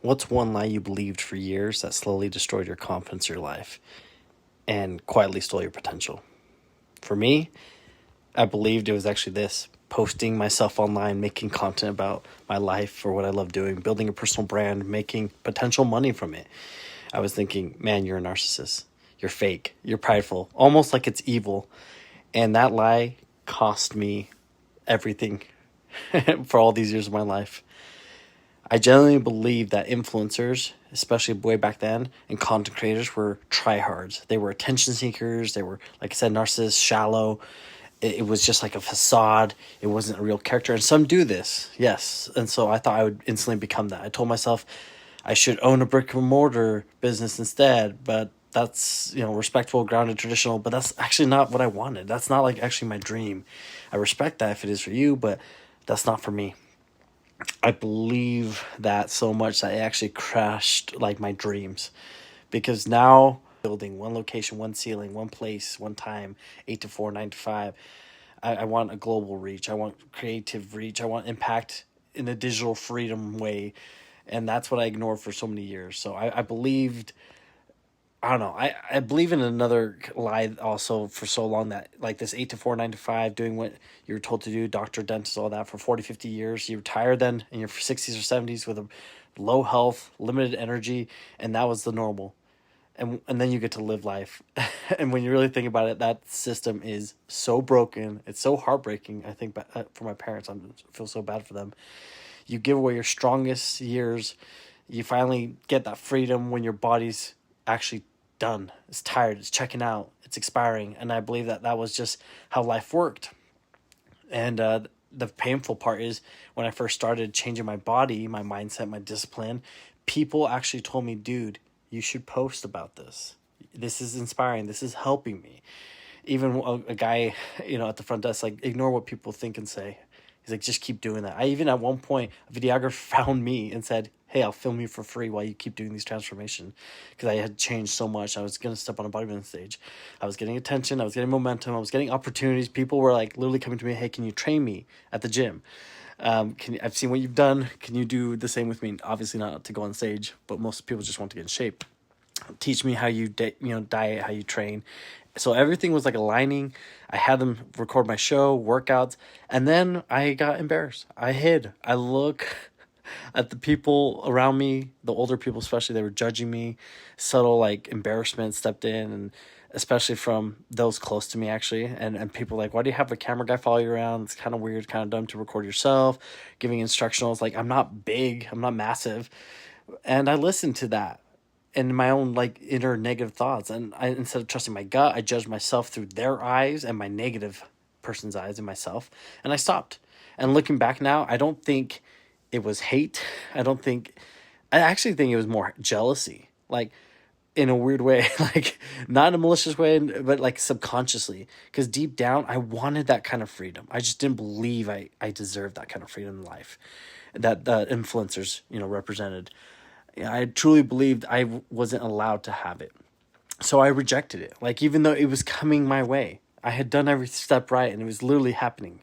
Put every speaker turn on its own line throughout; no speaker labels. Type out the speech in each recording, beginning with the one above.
What's one lie you believed for years that slowly destroyed your confidence in your life and quietly stole your potential? For me, I believed it was actually this: posting myself online, making content about my life or what I love doing, building a personal brand, making potential money from it. I was thinking, man, you're a narcissist. You're fake. You're prideful. Almost like it's evil. And that lie cost me everything for all these years of my life. I genuinely believe that influencers, especially way back then, and content creators were tryhards. They were attention seekers. They were, like I said, narcissists, shallow. It was just like a facade. It wasn't a real character. And some do this, yes. And so I thought I would instantly become that. I told myself I should own a brick-and-mortar business instead, but that's, respectful, grounded, traditional, but that's actually not what I wanted. That's not like actually my dream. I respect that if it is for you, but that's not for me. I believe that so much that it actually crashed like my dreams, because now building one location, one ceiling, one place, one time, 8 to 4, 9 to 5. I want a global reach. I want creative reach. I want impact in a digital freedom way. And that's what I ignored for so many years. So I believed, I don't know. I believe in another lie also for so long, that like this 8 to 4, 9 to 5, doing what you're told to do, doctor, dentist, all that for 40, 50 years. You retire then in your 60s or 70s with a low health, limited energy, and that was the normal. And then you get to live life. And when you really think about it, that system is so broken. It's so heartbreaking. I think for my parents, I feel so bad for them. You give away your strongest years. You finally get that freedom when your body's actually done. It's tired. It's checking out. It's expiring. And I believe that that was just how life worked. And the painful part is when I first started changing my body, my mindset, my discipline, people actually told me, dude, you should post about this. This is inspiring. This is helping me. Even a guy, at the front desk, like, ignore what people think and say. He's like, just keep doing that. I even at one point, a videographer found me and said, hey, I'll film you for free while you keep doing these transformations. Because I had changed so much. I was going to step on a bodybuilding stage. I was getting attention. I was getting momentum. I was getting opportunities. People were like literally coming to me, hey, can you train me at the gym? I've seen what you've done. Can you do the same with me? Obviously not to go on stage, but most people just want to get in shape. Teach me how you diet, how you train. So everything was like aligning. I had them record my show, workouts, and then I got embarrassed. I hid. I look at the people around me, the older people especially, they were judging me. Subtle like embarrassment stepped in, and especially from those close to me actually. And people like, why do you have a camera guy follow you around? It's kind of weird, kind of dumb to record yourself, giving instructionals. Like, I'm not big, I'm not massive. And I listened to that and my own like inner negative thoughts, and I, instead of trusting my gut, I judged myself through their eyes and my negative person's eyes and myself, and I stopped. And looking back now, I don't think it was hate. I actually think it was more jealousy, like, in a weird way, like not in a malicious way, but like subconsciously, because deep down I wanted that kind of freedom. I just didn't believe I deserved that kind of freedom in life that the influencers represented. I truly believed I wasn't allowed to have it. So I rejected it. Like, even though it was coming my way, I had done every step right and it was literally happening.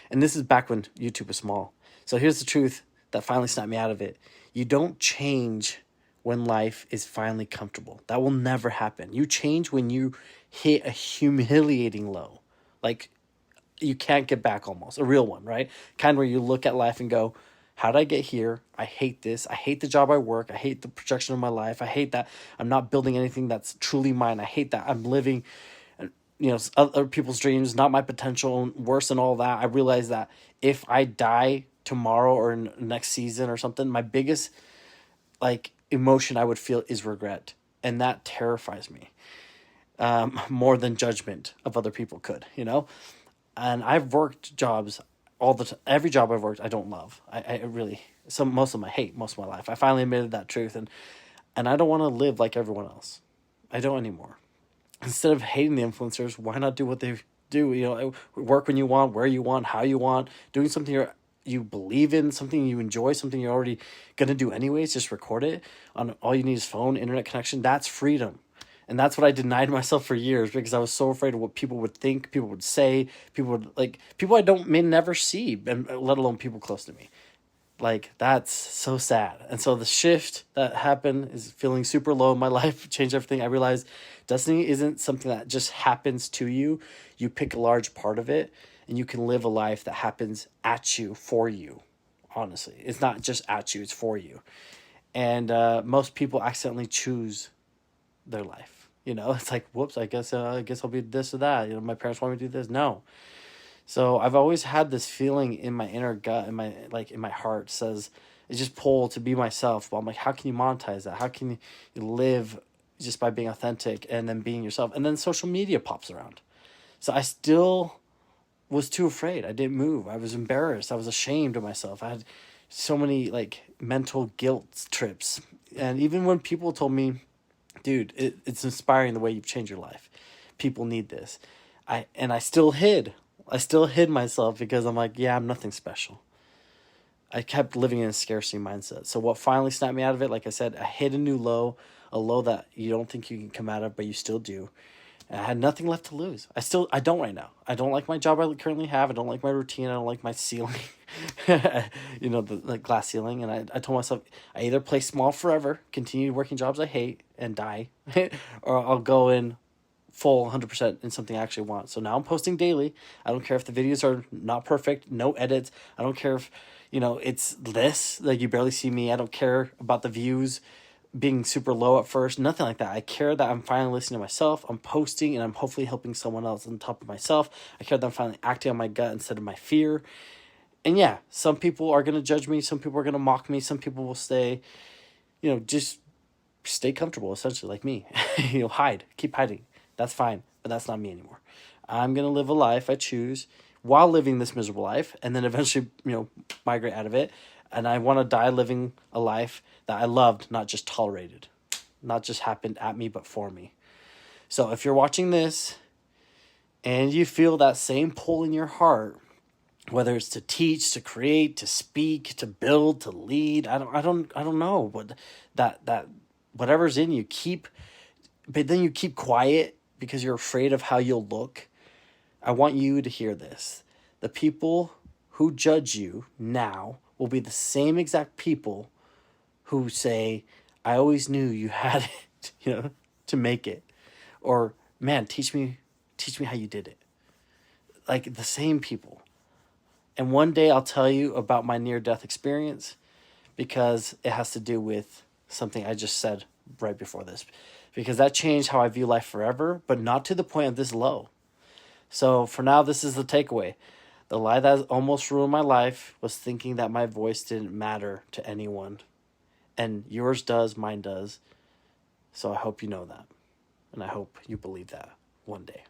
And this is back when YouTube was small. So here's the truth that finally snapped me out of it. You don't change when life is finally comfortable. That will never happen. You change when you hit a humiliating low. Like, you can't get back, almost. A real one, right? Kind of where you look at life and go, how did I get here? I hate this. I hate the job I work. I hate the projection of my life. I hate that I'm not building anything that's truly mine. I hate that I'm living, other people's dreams, not my potential. And worse than all that, I realize that if I die tomorrow or in next season or something, my biggest like emotion I would feel is regret, and that terrifies me more than judgment of other people could. And I've worked jobs all the time. Every job I've worked, I don't love. I really, most of them I hate most of my life. I finally admitted that truth, and I don't want to live like everyone else. I don't anymore. Instead of hating the influencers, why not do what they do? Work when you want, where you want, how you want, doing something you believe in, something you enjoy, something you're already gonna do anyways. Just record it. On all you need is phone, internet connection. That's freedom. And that's what I denied myself for years, because I was so afraid of what people would think, people would say, people I may never see, and let alone people close to me. Like, that's so sad. And so the shift that happened is feeling super low in my life, changed everything. I realized destiny isn't something that just happens to you. You pick a large part of it, and you can live a life that happens at you, for you. Honestly, it's not just at you, it's for you. And most people accidentally choose their life. You know, it's like, whoops, I guess I'll be this or that. You know, my parents want me to do this. No. So I've always had this feeling in my inner gut, in my heart, says it's just pull to be myself. But I'm like, how can you monetize that? How can you live just by being authentic and then being yourself? And then social media pops around. So I still was too afraid. I didn't move. I was embarrassed. I was ashamed of myself. I had so many like mental guilt trips. And even when people told me, dude, it's inspiring the way you've changed your life. People need this. I still hid. I still hid myself because I'm like, yeah, I'm nothing special. I kept living in a scarcity mindset. So what finally snapped me out of it, like I said, I hit a new low, a low that you don't think you can come out of, but you still do. And I had nothing left to lose. I don't right now. I don't like my job I currently have. I don't like my routine. I don't like my ceiling, the glass ceiling. And I told myself, I either play small forever, continue working jobs I hate and die, or I'll go in full 100% in something I actually want. So now I'm posting daily. I don't care if the videos are not perfect, no edits. I don't care if, it's this, like you barely see me. I don't care about the views being super low at first, nothing like that. I care that I'm finally listening to myself. I'm posting and I'm hopefully helping someone else on top of myself. I care that I'm finally acting on my gut instead of my fear. And yeah, some people are going to judge me. Some people are going to mock me. Some people will say, just stay comfortable, essentially, like me. Hide, keep hiding. That's fine, but that's not me anymore. I'm going to live a life I choose while living this miserable life and then eventually, migrate out of it. And I want to die living a life that I loved, not just tolerated. Not just happened at me, but for me. So if you're watching this and you feel that same pull in your heart, whether it's to teach, to create, to speak, to build, to lead, I don't know, but that whatever's in you, but then you keep quiet because you're afraid of how you'll look. I want you to hear this. The people who judge you now will be the same exact people who say, I always knew you had it, to make it. Or, man, teach me how you did it. Like the same people. And one day I'll tell you about my near-death experience because it has to do with something I just said right before this. Because that changed how I view life forever, but not to the point of this low. So for now, this is the takeaway. The lie that almost ruined my life was thinking that my voice didn't matter to anyone. And yours does, mine does. So I hope you know that. And I hope you believe that one day.